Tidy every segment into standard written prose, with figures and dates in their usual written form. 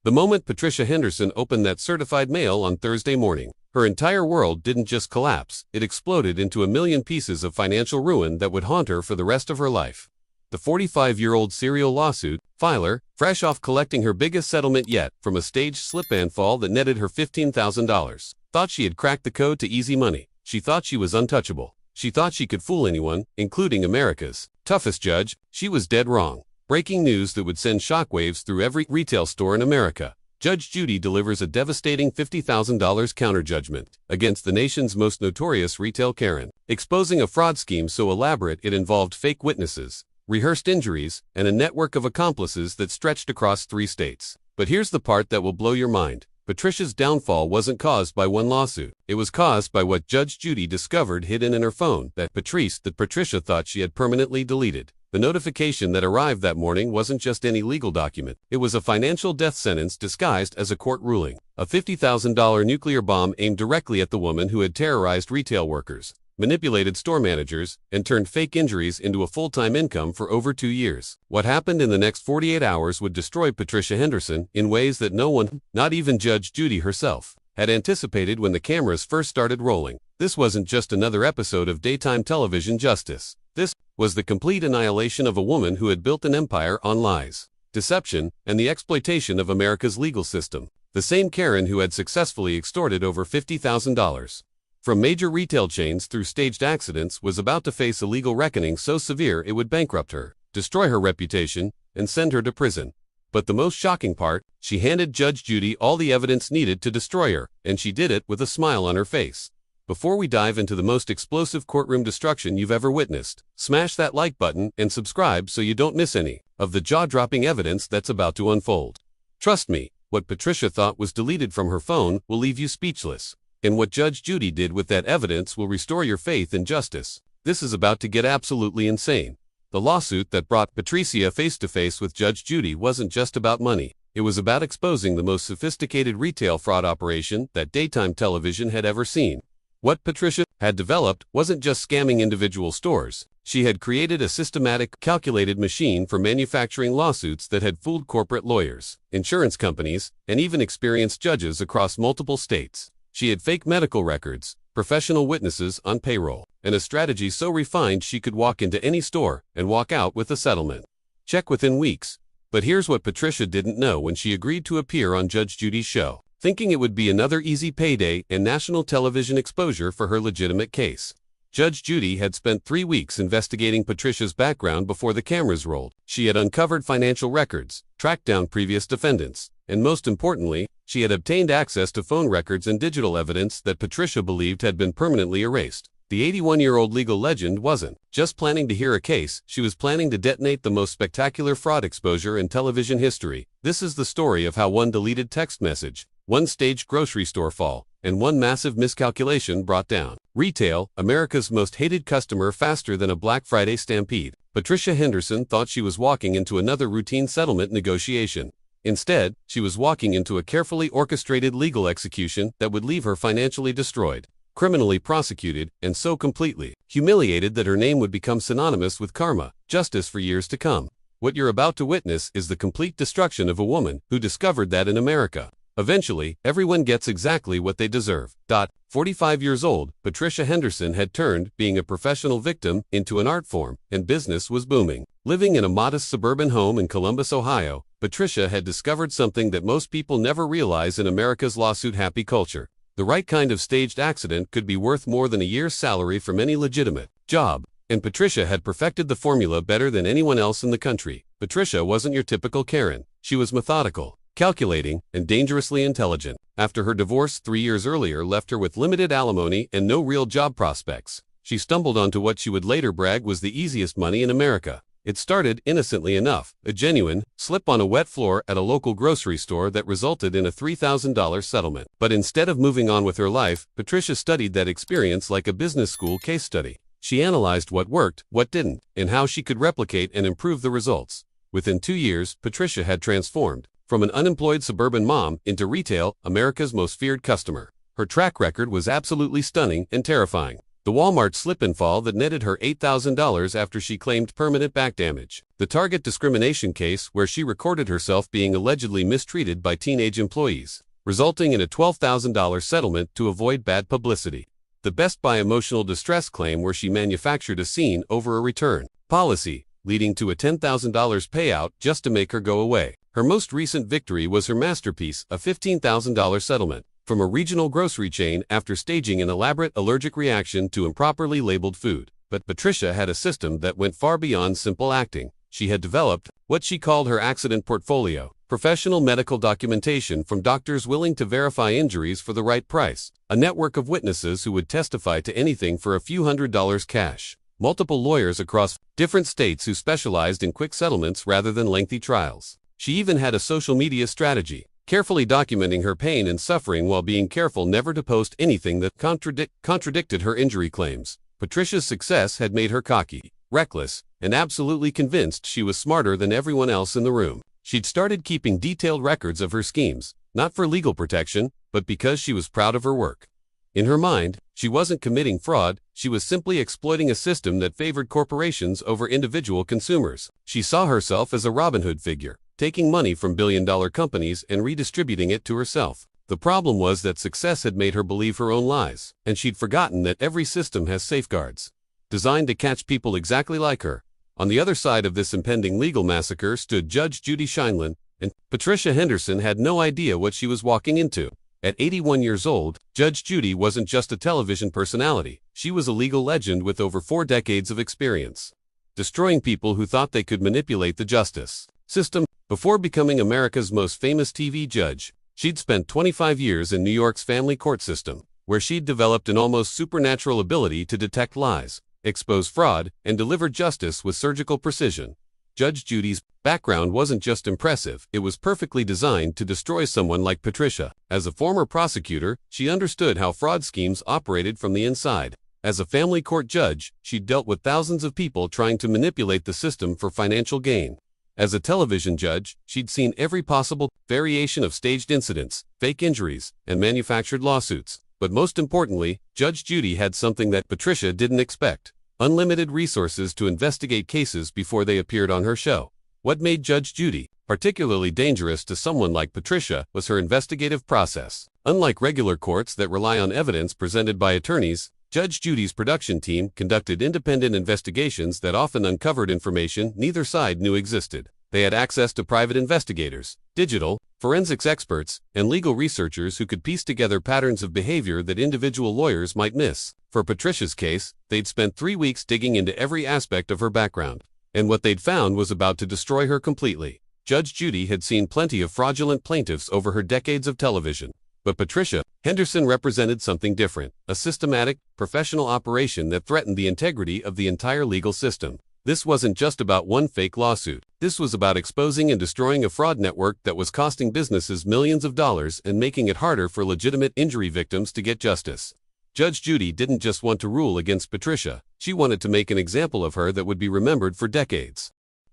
The moment Patricia Henderson opened that certified mail on Thursday morning, her entire world didn't just collapse, it exploded into a million pieces of financial ruin that would haunt her for the rest of her life. The 45-year-old serial lawsuit filer, fresh off collecting her biggest settlement yet from a staged slip-and fall that netted her $15,000, thought she had cracked the code to easy money. She thought she was untouchable. She thought she could fool anyone, including America's toughest judge. She was dead wrong. Breaking news that would send shockwaves through every retail store in America. Judge Judy delivers a devastating $50,000 counter-judgment against the nation's most notorious retail Karen, exposing a fraud scheme so elaborate it involved fake witnesses, rehearsed injuries, and a network of accomplices that stretched across 3 states. But here's the part that will blow your mind. Patricia's downfall wasn't caused by one lawsuit. It was caused by what Judge Judy discovered hidden in her phone that Patricia thought she had permanently deleted. The notification that arrived that morning wasn't just any legal document. It was a financial death sentence disguised as a court ruling. A $50,000 nuclear bomb aimed directly at the woman who had terrorized retail workers, manipulated store managers, and turned fake injuries into a full-time income for over 2 years. What happened in the next 48 hours would destroy Patricia Henderson in ways that no one, not even Judge Judy herself, had anticipated when the cameras first started rolling. This wasn't just another episode of daytime television justice. This was the complete annihilation of a woman who had built an empire on lies, deception, and the exploitation of America's legal system. The same Karen who had successfully extorted over $50,000 from major retail chains through staged accidents was about to face a legal reckoning so severe it would bankrupt her, destroy her reputation, and send her to prison. But the most shocking part, she handed Judge Judy all the evidence needed to destroy her, and she did it with a smile on her face. Before we dive into the most explosive courtroom destruction you've ever witnessed, smash that like button and subscribe so you don't miss any of the jaw-dropping evidence that's about to unfold. Trust me, what Patricia thought was deleted from her phone will leave you speechless, and what Judge Judy did with that evidence will restore your faith in justice. This is about to get absolutely insane. The lawsuit that brought Patricia face-to-face with Judge Judy wasn't just about money. It was about exposing the most sophisticated retail fraud operation that daytime television had ever seen. What Patricia had developed wasn't just scamming individual stores. She had created a systematic, calculated machine for manufacturing lawsuits that had fooled corporate lawyers, insurance companies, and even experienced judges across multiple states. She had fake medical records, professional witnesses on payroll, and a strategy so refined she could walk into any store and walk out with a settlement check within weeks. But here's what Patricia didn't know when she agreed to appear on Judge Judy's show, thinking it would be another easy payday and national television exposure for her legitimate case. Judge Judy had spent 3 weeks investigating Patricia's background before the cameras rolled. She had uncovered financial records, tracked down previous defendants, and most importantly, she had obtained access to phone records and digital evidence that Patricia believed had been permanently erased. The 81-year-old legal legend wasn't just planning to hear a case, she was planning to detonate the most spectacular fraud exposure in television history. This is the story of how one deleted text message, one staged grocery store fall, and one massive miscalculation brought down retail, America's most hated customer faster than a Black Friday stampede. Patricia Henderson thought she was walking into another routine settlement negotiation. Instead, she was walking into a carefully orchestrated legal execution that would leave her financially destroyed, criminally prosecuted, and so completely humiliated that her name would become synonymous with karma, justice for years to come. What you're about to witness is the complete destruction of a woman who discovered that in America, eventually, everyone gets exactly what they deserve. 45 years old, Patricia Henderson had turned being a professional victim into an art form, and business was booming. Living in a modest suburban home in Columbus, Ohio, Patricia had discovered something that most people never realize in America's lawsuit-happy culture. The right kind of staged accident could be worth more than a year's salary from any legitimate job, and Patricia had perfected the formula better than anyone else in the country. Patricia wasn't your typical Karen. She was methodical, calculating, and dangerously intelligent. After her divorce 3 years earlier left her with limited alimony and no real job prospects, she stumbled onto what she would later brag was the easiest money in America. It started innocently enough, a genuine slip on a wet floor at a local grocery store that resulted in a $3,000 settlement. But instead of moving on with her life, Patricia studied that experience like a business school case study. She analyzed what worked, what didn't, and how she could replicate and improve the results. Within 2 years, Patricia had transformed from an unemployed suburban mom into retail, America's most feared customer. Her track record was absolutely stunning and terrifying. The Walmart slip-and-fall that netted her $8,000 after she claimed permanent back damage. The Target discrimination case where she recorded herself being allegedly mistreated by teenage employees, resulting in a $12,000 settlement to avoid bad publicity. The Best Buy emotional distress claim where she manufactured a scene over a return policy, leading to a $10,000 payout just to make her go away. Her most recent victory was her masterpiece, a $15,000 settlement from a regional grocery chain after staging an elaborate allergic reaction to improperly labeled food. But Patricia had a system that went far beyond simple acting. She had developed what she called her accident portfolio, professional medical documentation from doctors willing to verify injuries for the right price, a network of witnesses who would testify to anything for a few $100s cash, multiple lawyers across different states who specialized in quick settlements rather than lengthy trials. She even had a social media strategy, carefully documenting her pain and suffering while being careful never to post anything that contradicted her injury claims. Patricia's success had made her cocky, reckless, and absolutely convinced she was smarter than everyone else in the room. She'd started keeping detailed records of her schemes, not for legal protection, but because she was proud of her work. In her mind, she wasn't committing fraud, she was simply exploiting a system that favored corporations over individual consumers. She saw herself as a Robin Hood figure, taking money from billion-dollar companies and redistributing it to herself. The problem was that success had made her believe her own lies, and she'd forgotten that every system has safeguards, designed to catch people exactly like her. On the other side of this impending legal massacre stood Judge Judy Files, and Patricia Henderson had no idea what she was walking into. At 81 years old, Judge Judy wasn't just a television personality, she was a legal legend with over 4 decades of experience, destroying people who thought they could manipulate the justice system. Before becoming America's most famous TV judge, she'd spent 25 years in New York's family court system, where she'd developed an almost supernatural ability to detect lies, expose fraud, and deliver justice with surgical precision. Judge Judy's background wasn't just impressive, it was perfectly designed to destroy someone like Patricia. As a former prosecutor, she understood how fraud schemes operated from the inside. As a family court judge, she'd dealt with thousands of people trying to manipulate the system for financial gain. As a television judge, she'd seen every possible variation of staged incidents, fake injuries, and manufactured lawsuits. But most importantly, Judge Judy had something that Patricia didn't expect: unlimited resources to investigate cases before they appeared on her show. What made Judge Judy particularly dangerous to someone like Patricia was her investigative process. Unlike regular courts that rely on evidence presented by attorneys, Judge Judy's production team conducted independent investigations that often uncovered information neither side knew existed. They had access to private investigators, digital, forensics experts, and legal researchers who could piece together patterns of behavior that individual lawyers might miss. For Patricia's case, they'd spent 3 weeks digging into every aspect of her background, and what they'd found was about to destroy her completely. Judge Judy had seen plenty of fraudulent plaintiffs over her decades of television. But Patricia Henderson represented something different, a systematic, professional operation that threatened the integrity of the entire legal system. This wasn't just about one fake lawsuit. This was about exposing and destroying a fraud network that was costing businesses millions of dollars and making it harder for legitimate injury victims to get justice. Judge Judy didn't just want to rule against Patricia, she wanted to make an example of her that would be remembered for decades.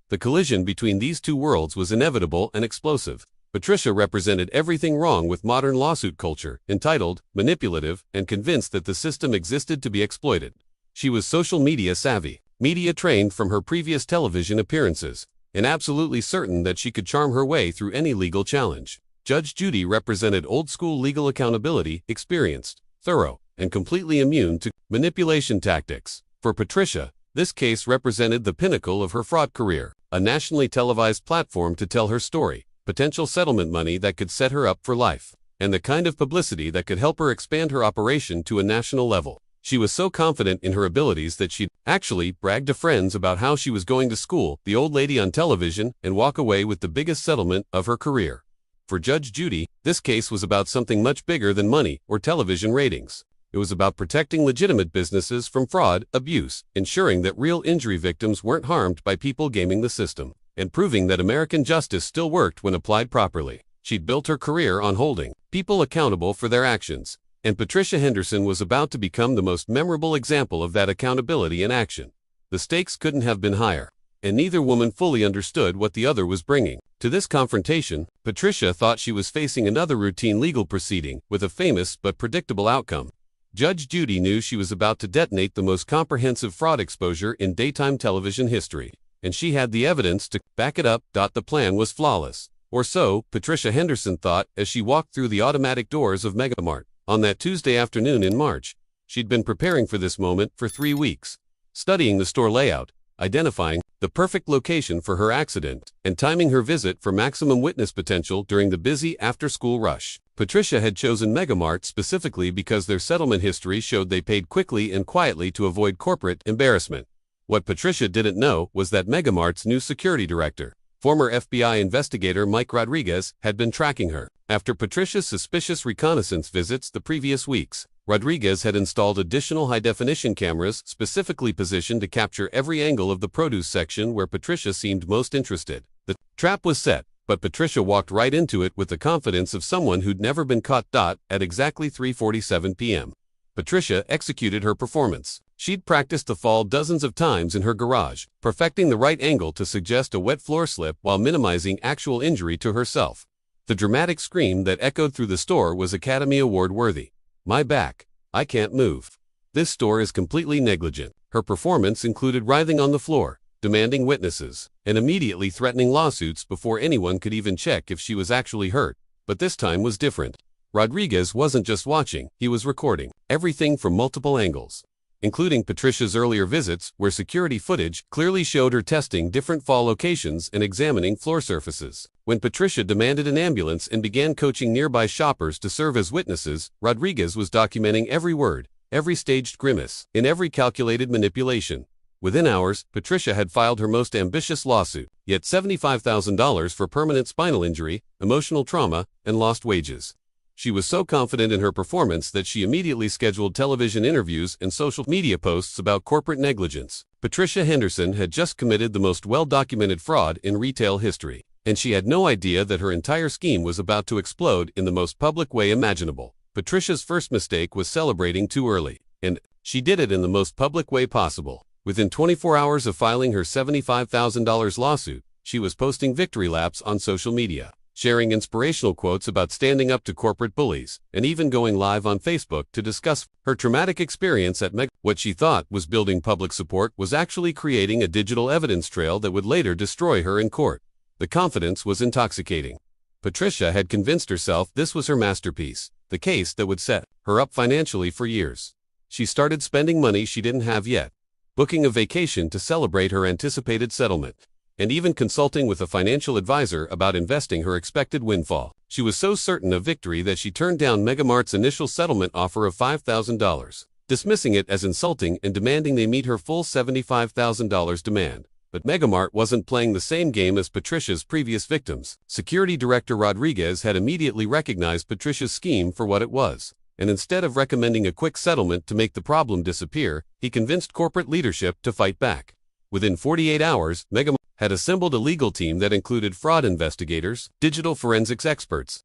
The collision between these two worlds was inevitable and explosive. Patricia represented everything wrong with modern lawsuit culture: entitled, manipulative, and convinced that the system existed to be exploited. She was social media savvy, media trained from her previous television appearances, and absolutely certain that she could charm her way through any legal challenge. Judge Judy represented old-school legal accountability, experienced, thorough, and completely immune to manipulation tactics. For Patricia, this case represented the pinnacle of her fraud career, a nationally televised platform to tell her story, potential settlement money that could set her up for life, and the kind of publicity that could help her expand her operation to a national level. She was so confident in her abilities that she'd actually bragged to friends about how she was going to school the old lady on television and walk away with the biggest settlement of her career. For Judge Judy, this case was about something much bigger than money or television ratings. It was about protecting legitimate businesses from fraud, abuse, ensuring that real injury victims weren't harmed by people gaming the system, and proving that American justice still worked when applied properly. She'd built her career on holding people accountable for their actions, and Patricia Henderson was about to become the most memorable example of that accountability in action. The stakes couldn't have been higher, and neither woman fully understood what the other was bringing. To this confrontation, Patricia thought she was facing another routine legal proceeding with a famous but predictable outcome. Judge Judy knew she was about to detonate the most comprehensive fraud exposure in daytime television history, and she had the evidence to back it up. The plan was flawless. Or so Patricia Henderson thought as she walked through the automatic doors of Megamart on that Tuesday afternoon in March. She'd been preparing for this moment for 3 weeks, studying the store layout, identifying the perfect location for her accident, and timing her visit for maximum witness potential during the busy after-school rush. Patricia had chosen Megamart specifically because their settlement history showed they paid quickly and quietly to avoid corporate embarrassment. What Patricia didn't know was that Megamart's new security director, former FBI investigator Mike Rodriguez, had been tracking her. After Patricia's suspicious reconnaissance visits the previous weeks, Rodriguez had installed additional high-definition cameras specifically positioned to capture every angle of the produce section where Patricia seemed most interested. The trap was set, but Patricia walked right into it with the confidence of someone who'd never been caught. At exactly 3:47 p.m., Patricia executed her performance. She'd practiced the fall dozens of times in her garage, perfecting the right angle to suggest a wet floor slip while minimizing actual injury to herself. The dramatic scream that echoed through the store was Academy Award worthy. "My back. I can't move. This store is completely negligent." Her performance included writhing on the floor, demanding witnesses, and immediately threatening lawsuits before anyone could even check if she was actually hurt. But this time was different. Rodriguez wasn't just watching, he was recording everything from multiple angles, including Patricia's earlier visits, where security footage clearly showed her testing different fall locations and examining floor surfaces. When Patricia demanded an ambulance and began coaching nearby shoppers to serve as witnesses, Rodriguez was documenting every word, every staged grimace, and every calculated manipulation. Within hours, Patricia had filed her most ambitious lawsuit, yet $75,000 for permanent spinal injury, emotional trauma, and lost wages. She was so confident in her performance that she immediately scheduled television interviews and social media posts about corporate negligence. Patricia Henderson had just committed the most well-documented fraud in retail history, and she had no idea that her entire scheme was about to explode in the most public way imaginable. Patricia's first mistake was celebrating too early, and she did it in the most public way possible. Within 24 hours of filing her $75,000 lawsuit, she was posting victory laps on social media, sharing inspirational quotes about standing up to corporate bullies, and even going live on Facebook to discuss her traumatic experience at Meg. What she thought was building public support was actually creating a digital evidence trail that would later destroy her in court. The confidence was intoxicating. Patricia had convinced herself this was her masterpiece, the case that would set her up financially for years. She started spending money she didn't have yet, booking a vacation to celebrate her anticipated settlement, and even consulting with a financial advisor about investing her expected windfall. She was so certain of victory that she turned down Megamart's initial settlement offer of $5,000, dismissing it as insulting and demanding they meet her full $75,000 demand. But Megamart wasn't playing the same game as Patricia's previous victims. Security Director Rodriguez had immediately recognized Patricia's scheme for what it was, and instead of recommending a quick settlement to make the problem disappear, he convinced corporate leadership to fight back. Within 48 hours, Megamart had assembled a legal team that included fraud investigators, digital forensics experts,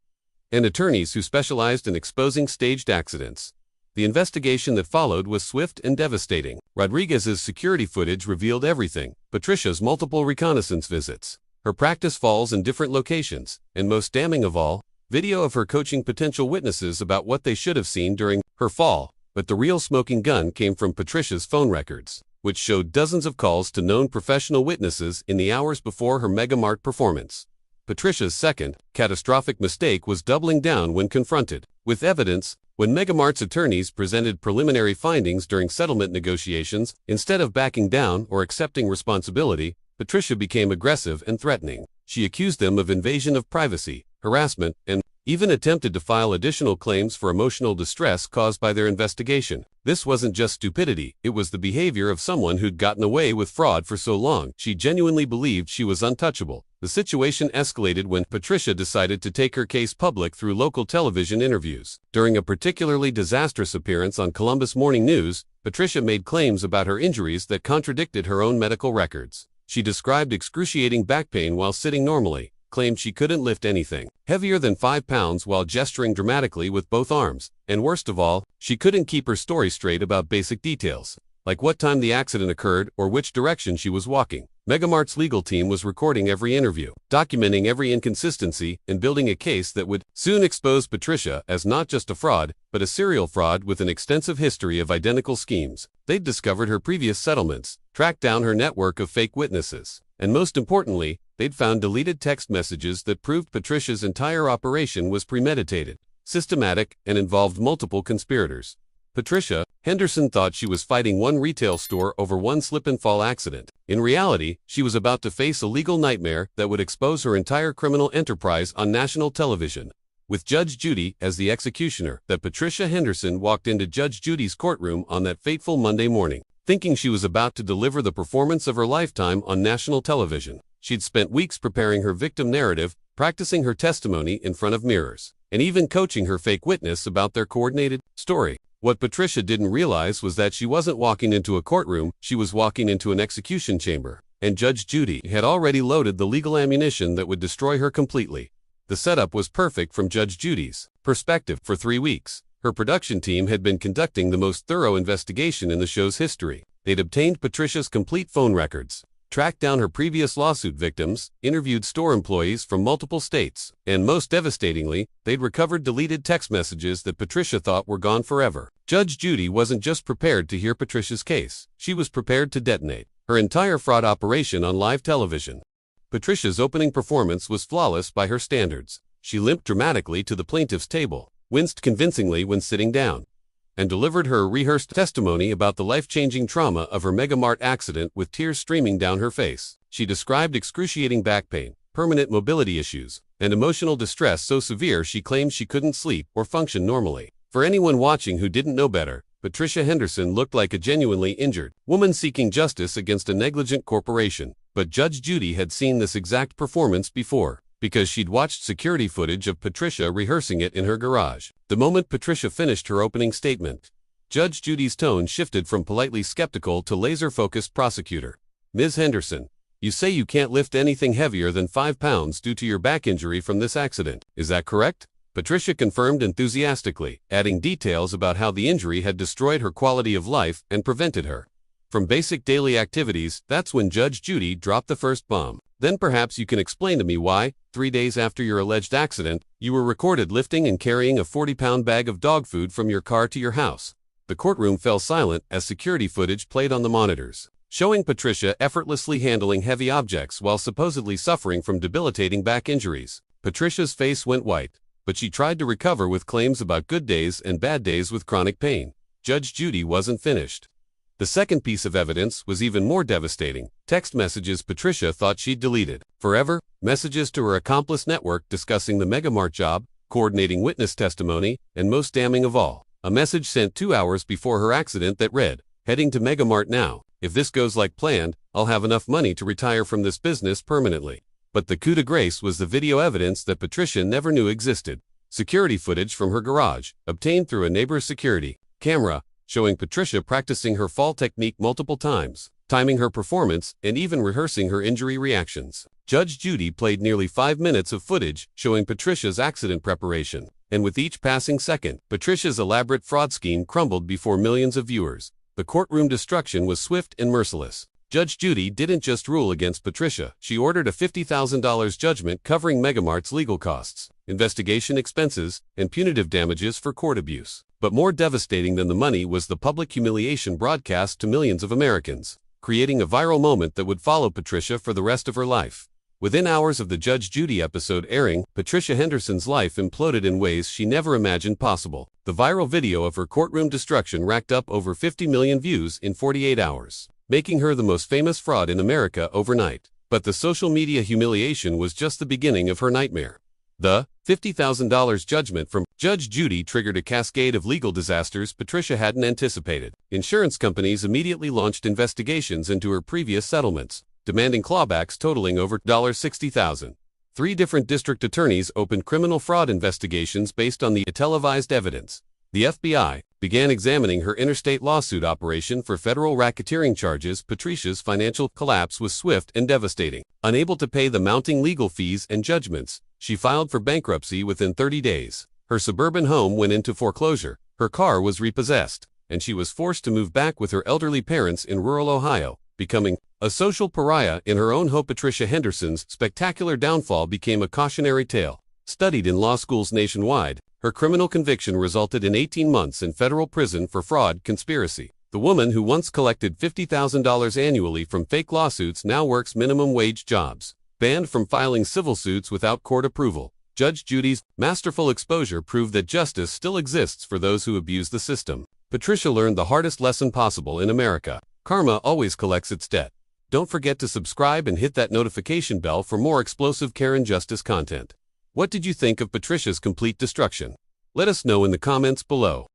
and attorneys who specialized in exposing staged accidents. The investigation that followed was swift and devastating. Rodriguez's security footage revealed everything: Patricia's multiple reconnaissance visits, her practice falls in different locations, and most damning of all, video of her coaching potential witnesses about what they should have seen during her fall. But the real smoking gun came from Patricia's phone records, which showed dozens of calls to known professional witnesses in the hours before her Megamart performance. Patricia's second, catastrophic mistake was doubling down when confronted with evidence. When Megamart's attorneys presented preliminary findings during settlement negotiations, instead of backing down or accepting responsibility, Patricia became aggressive and threatening. She accused them of invasion of privacy, harassment, and even attempted to file additional claims for emotional distress caused by their investigation. This wasn't just stupidity, it was the behavior of someone who'd gotten away with fraud for so long. She genuinely believed she was untouchable. The situation escalated when Patricia decided to take her case public through local television interviews. During a particularly disastrous appearance on Columbus Morning News, Patricia made claims about her injuries that contradicted her own medical records. She described excruciating back pain while sitting normally, claimed she couldn't lift anything heavier than 5 pounds while gesturing dramatically with both arms, and worst of all, she couldn't keep her story straight about basic details. like what time the accident occurred or which direction she was walking. Megamart's legal team was recording every interview, documenting every inconsistency, and building a case that would soon expose Patricia as not just a fraud, but a serial fraud with an extensive history of identical schemes. They'd discovered her previous settlements, tracked down her network of fake witnesses, and most importantly, they'd found deleted text messages that proved Patricia's entire operation was premeditated, systematic, and involved multiple conspirators. Patricia Henderson thought she was fighting one retail store over one slip-and-fall accident. In reality, she was about to face a legal nightmare that would expose her entire criminal enterprise on national television. With Judge Judy as the executioner, that Patricia Henderson walked into Judge Judy's courtroom on that fateful Monday morning, thinking she was about to deliver the performance of her lifetime on national television. She'd spent weeks preparing her victim narrative, practicing her testimony in front of mirrors, and even coaching her fake witness about their coordinated story. What Patricia didn't realize was that she wasn't walking into a courtroom, she was walking into an execution chamber, and Judge Judy had already loaded the legal ammunition that would destroy her completely. The setup was perfect from Judge Judy's perspective. For 3 weeks, her production team had been conducting the most thorough investigation in the show's history. They'd obtained Patricia's complete phone records, tracked down her previous lawsuit victims, interviewed store employees from multiple states, and most devastatingly, they'd recovered deleted text messages that Patricia thought were gone forever. Judge Judy wasn't just prepared to hear Patricia's case, she was prepared to detonate her entire fraud operation on live television. Patricia's opening performance was flawless by her standards. She limped dramatically to the plaintiff's table, winced convincingly when sitting down, and delivered her rehearsed testimony about the life-changing trauma of her Megamart accident with tears streaming down her face. She described excruciating back pain, permanent mobility issues, and emotional distress so severe she claimed she couldn't sleep or function normally. For anyone watching who didn't know better, Patricia Henderson looked like a genuinely injured woman seeking justice against a negligent corporation. But Judge Judy had seen this exact performance before, because she'd watched security footage of Patricia rehearsing it in her garage. The moment Patricia finished her opening statement, Judge Judy's tone shifted from politely skeptical to laser-focused prosecutor. "Ms. Henderson, you say you can't lift anything heavier than 5 pounds due to your back injury from this accident. Is that correct?" Patricia confirmed enthusiastically, adding details about how the injury had destroyed her quality of life and prevented her from basic daily activities. That's when Judge Judy dropped the first bomb. "Then perhaps you can explain to me why, 3 days after your alleged accident, you were recorded lifting and carrying a 40-pound bag of dog food from your car to your house." The courtroom fell silent as security footage played on the monitors, showing Patricia effortlessly handling heavy objects while supposedly suffering from debilitating back injuries. Patricia's face went white, but she tried to recover with claims about good days and bad days with chronic pain. Judge Judy wasn't finished. The second piece of evidence was even more devastating: text messages Patricia thought she'd deleted forever, messages to her accomplice network discussing the Megamart job, coordinating witness testimony, and most damning of all, a message sent 2 hours before her accident that read, "Heading to Megamart now. If this goes like planned, I'll have enough money to retire from this business permanently." But the coup de grace was the video evidence that Patricia never knew existed. Security footage from her garage, obtained through a neighbor's security camera, showing Patricia practicing her fall technique multiple times, timing her performance, and even rehearsing her injury reactions. Judge Judy played nearly 5 minutes of footage showing Patricia's accident preparation, and with each passing second, Patricia's elaborate fraud scheme crumbled before millions of viewers. The courtroom destruction was swift and merciless. Judge Judy didn't just rule against Patricia, she ordered a $50,000 judgment covering Megamart's legal costs, investigation expenses, and punitive damages for court abuse. But more devastating than the money was the public humiliation broadcast to millions of Americans, creating a viral moment that would follow Patricia for the rest of her life. Within hours of the Judge Judy episode airing, Patricia Henderson's life imploded in ways she never imagined possible. The viral video of her courtroom destruction racked up over 50 million views in 48 hours. Making her the most famous fraud in America overnight. But the social media humiliation was just the beginning of her nightmare. The $50,000 judgment from Judge Judy triggered a cascade of legal disasters Patricia hadn't anticipated. Insurance companies immediately launched investigations into her previous settlements, demanding clawbacks totaling over $60,000. 3 different district attorneys opened criminal fraud investigations based on the televised evidence. The FBI began examining her interstate lawsuit operation for federal racketeering charges. Patricia's financial collapse was swift and devastating. Unable to pay the mounting legal fees and judgments, she filed for bankruptcy within 30 days. Her suburban home went into foreclosure, her car was repossessed, and she was forced to move back with her elderly parents in rural Ohio, becoming a social pariah in her own home. Patricia Henderson's spectacular downfall became a cautionary tale. Studied in law schools nationwide, her criminal conviction resulted in 18 months in federal prison for fraud conspiracy. The woman who once collected $50,000 annually from fake lawsuits now works minimum wage jobs. Banned from filing civil suits without court approval, Judge Judy's masterful exposure proved that justice still exists for those who abuse the system. Patricia learned the hardest lesson possible in America: karma always collects its debt. Don't forget to subscribe and hit that notification bell for more explosive Karen Justice content. What did you think of Patricia's complete destruction? Let us know in the comments below.